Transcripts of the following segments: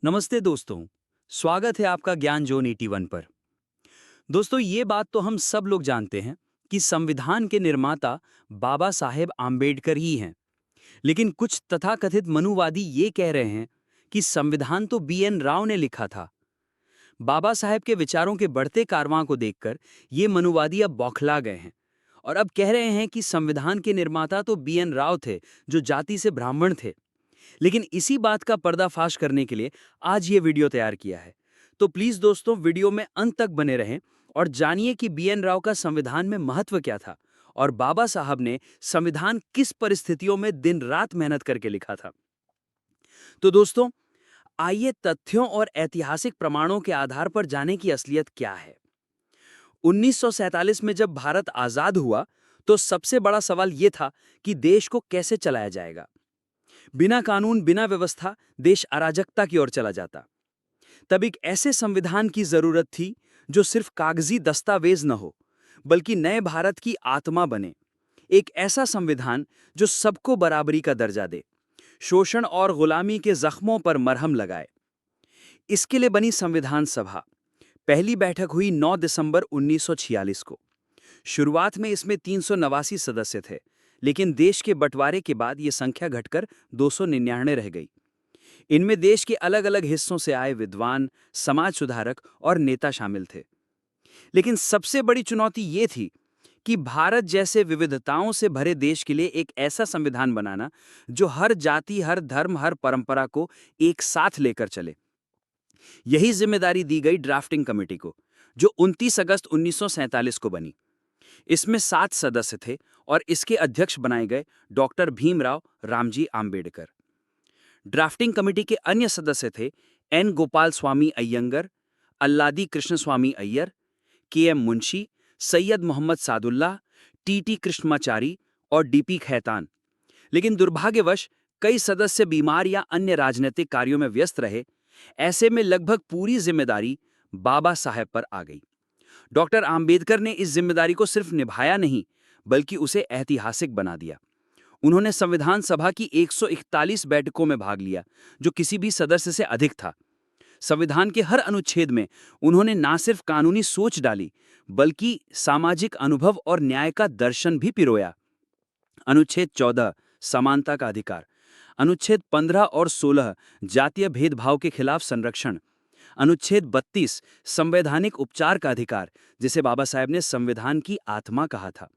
नमस्ते दोस्तों। स्वागत है आपका ज्ञान जोन 81 पर। दोस्तों, ये बात तो हम सब लोग जानते हैं कि संविधान के निर्माता बाबा साहेब आम्बेडकर ही हैं। लेकिन कुछ तथाकथित मनुवादी ये कह रहे हैं कि संविधान तो बी.एन. राव ने लिखा था। बाबा साहेब के विचारों के बढ़ते कारवां को देखकर ये मनुवादी अब बौखला गए हैं और अब कह रहे हैं कि संविधान के निर्माता तो बी.एन. राव थे, जो जाति से ब्राह्मण थे। लेकिन इसी बात का पर्दाफाश करने के लिए आज ये वीडियो तैयार किया है। तो प्लीज दोस्तों, वीडियो में अंत तक बने रहें और जानिए कि बी.एन. राव का संविधान में महत्व क्या था और बाबा साहब ने संविधान किस परिस्थितियों में दिन रात मेहनत करके लिखा था। तो दोस्तों, आइए तथ्यों और ऐतिहासिक प्रमाणों के आधार पर जाने की असलियत क्या है। 1947 में जब भारत आजाद हुआ तो सबसे बड़ा सवाल यह था कि देश को कैसे चलाया जाएगा। बिना कानून, बिना व्यवस्था देश अराजकता की ओर चला जाता। तब एक ऐसे संविधान की जरूरत थी जो सिर्फ कागजी दस्तावेज न हो, बल्कि नए भारत की आत्मा बने। एक ऐसा संविधान जो सबको बराबरी का दर्जा दे, शोषण और गुलामी के जख्मों पर मरहम लगाए। इसके लिए बनी संविधान सभा। पहली बैठक हुई 9 दिसंबर 1946 को। शुरुआत में इसमें 389 सदस्य थे, लेकिन देश के बंटवारे के बाद ये संख्या घटकर 299 रह गई। इनमें देश के अलग अलग हिस्सों से आए विद्वान, समाज सुधारक और नेता शामिल थे। लेकिन सबसे बड़ी चुनौती ये थी कि भारत जैसे विविधताओं से भरे देश के लिए एक ऐसा संविधान बनाना जो हर जाति, हर धर्म, हर परंपरा को एक साथ लेकर चले। यही जिम्मेदारी दी गई ड्राफ्टिंग कमेटी को, जो 29 अगस्त 1947 को बनी। इसमें 7 सदस्य थे और इसके अध्यक्ष बनाए गए doctor Bhimrao Ramji Ambedkar. Drafting committee के अन्य सदस्य थे एन गोपाल स्वामी अय्यंगर, अल्लादी कृष्ण स्वामी अय्यर, के एम मुंशी, सैयद मोहम्मद सादुल्लाह, टी कृष्णमाचारी और डीपी खैतान। लेकिन दुर्भाग्यवश कई सदस्य बीमार या अन्य राजनीतिक कार्यों में व्यस्त रहे। ऐसे में लगभग पूरी जिम्मेदारी बाबा साहेब पर आ गई। डॉक्टर आम्बेडकर ने इस जिम्मेदारी को सिर्फ निभाया नहीं, बल्कि उसे ऐतिहासिक बना दिया। उन्होंने संविधान सभा की 141 बैठकों में भाग लिया, जो किसी भी सदस्य से अधिक था। संविधान के हर अनुच्छेद में उन्होंने न सिर्फ कानूनी सोच डाली, बल्कि सामाजिक अनुभव और न्याय का दर्शन भी पिरोया। अनुच्छेद 14 समानता का अधिकार, अनुच्छेद 15 और 16 जातीय भेदभाव के खिलाफ संरक्षण, अनुच्छेद 32 संवैधानिक उपचार का अधिकार, जिसे बाबा साहेब ने संविधान की आत्मा कहा था।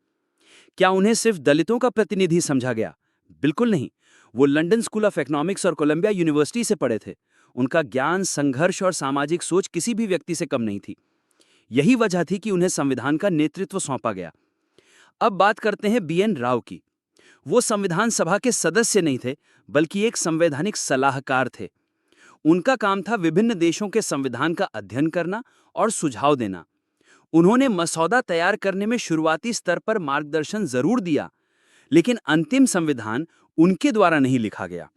क्या उन्हें सिर्फ दलितों का प्रतिनिधि समझा गया? बिल्कुल नहीं। वो लंदन स्कूल ऑफ इकोनॉमिक्स और कोलंबिया यूनिवर्सिटी से पढ़े थे। उनका ज्ञान, संघर्ष और सामाजिक सोच किसी भी व्यक्ति से कम नहीं थी। यही वजह थी कि उन्हें संविधान का नेतृत्व सौंपा गया। अब बात करते हैं बी.एन. राव की। वो संविधान सभा के सदस्य नहीं थे, बल्कि एक संवैधानिक सलाहकार थे। उनका काम था विभिन्न देशों के संविधान का अध्ययन करना और सुझाव देना। उन्होंने मसौदा तैयार करने में शुरुआती स्तर पर मार्गदर्शन जरूर दिया, लेकिन अंतिम संविधान उनके द्वारा नहीं लिखा गया।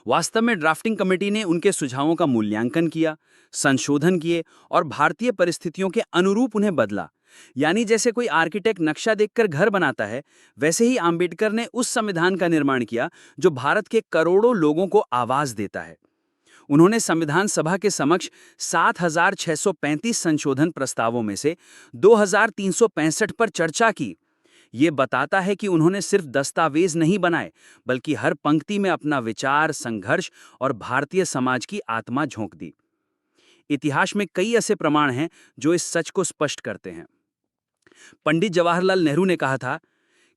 वास्तव में ड्राफ्टिंग कमेटी ने उनके सुझावों का मूल्यांकन किया, संशोधन किए और भारतीय परिस्थितियों के अनुरूप उन्हें बदला। यानी जैसे कोई आर्किटेक्ट नक्शा देखकर घर बनाता है, वैसे ही आम्बेडकर ने उस संविधान का निर्माण किया जो भारत के करोड़ों लोगों को आवाज देता है। उन्होंने संविधान सभा के समक्ष 7,635 संशोधन प्रस्तावों में से 2,365 पर चर्चा की। ये बताता है कि उन्होंने सिर्फ दस्तावेज नहीं बनाए, बल्कि हर पंक्ति में अपना विचार, संघर्ष और भारतीय समाज की आत्मा झोंक दी। इतिहास में कई ऐसे प्रमाण हैं जो इस सच को स्पष्ट करते हैं। पंडित जवाहरलाल नेहरू ने कहा था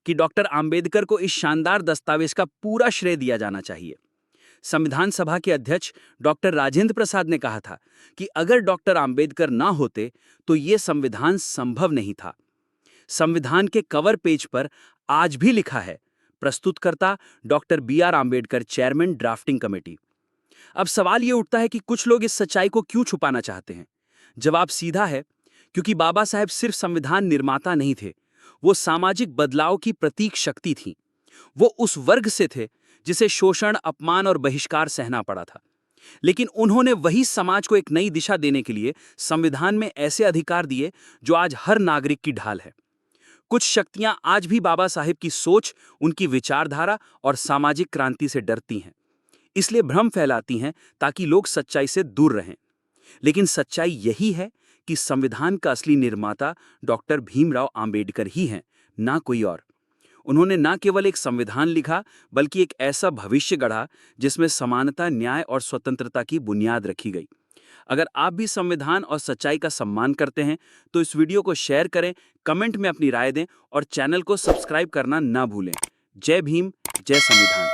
कि डॉक्टर आम्बेडकर को इस शानदार दस्तावेज का पूरा श्रेय दिया जाना चाहिए। संविधान सभा के अध्यक्ष डॉक्टर राजेंद्र प्रसाद ने कहा था कि अगर डॉक्टर आम्बेडकर ना होते तो ये संविधान संभव नहीं था। संविधान के कवर पेज पर आज भी लिखा है, प्रस्तुतकर्ता doctor B R. Ambedkar, chairman drafting committee. अब सवाल ये उठता है कि कुछ लोग इस सच्चाई को क्यों छुपाना चाहते हैं। जवाब सीधा है, क्योंकि बाबा साहेब सिर्फ संविधान निर्माता नहीं थे, वो सामाजिक बदलाव की प्रतीक शक्ति थी। वो उस वर्ग से थे जिसे शोषण, अपमान और बहिष्कार सहना पड़ा था। लेकिन उन्होंने वही समाज को एक नई दिशा देने के लिए संविधान में ऐसे अधिकार दिए जो आज हर नागरिक की ढाल है। कुछ शक्तियां आज भी बाबा साहेब की सोच, उनकी विचारधारा और सामाजिक क्रांति से डरती हैं। इसलिए भ्रम फैलाती हैं ताकि लोग सच्चाई से दूर रहें। लेकिन सच्चाई यही है कि संविधान का असली निर्माता डॉक्टर भीमराव आंबेडकर ही हैं, ना कोई और। उन्होंने ना केवल एक संविधान लिखा, बल्कि एक ऐसा भविष्य गढ़ा जिसमें समानता, न्याय और स्वतंत्रता की बुनियाद रखी गई। अगर आप भी संविधान और सच्चाई का सम्मान करते हैं, तो इस वीडियो को शेयर करें, कमेंट में अपनी राय दें और चैनल को सब्सक्राइब करना ना भूलें। जय भीम, जय संविधान।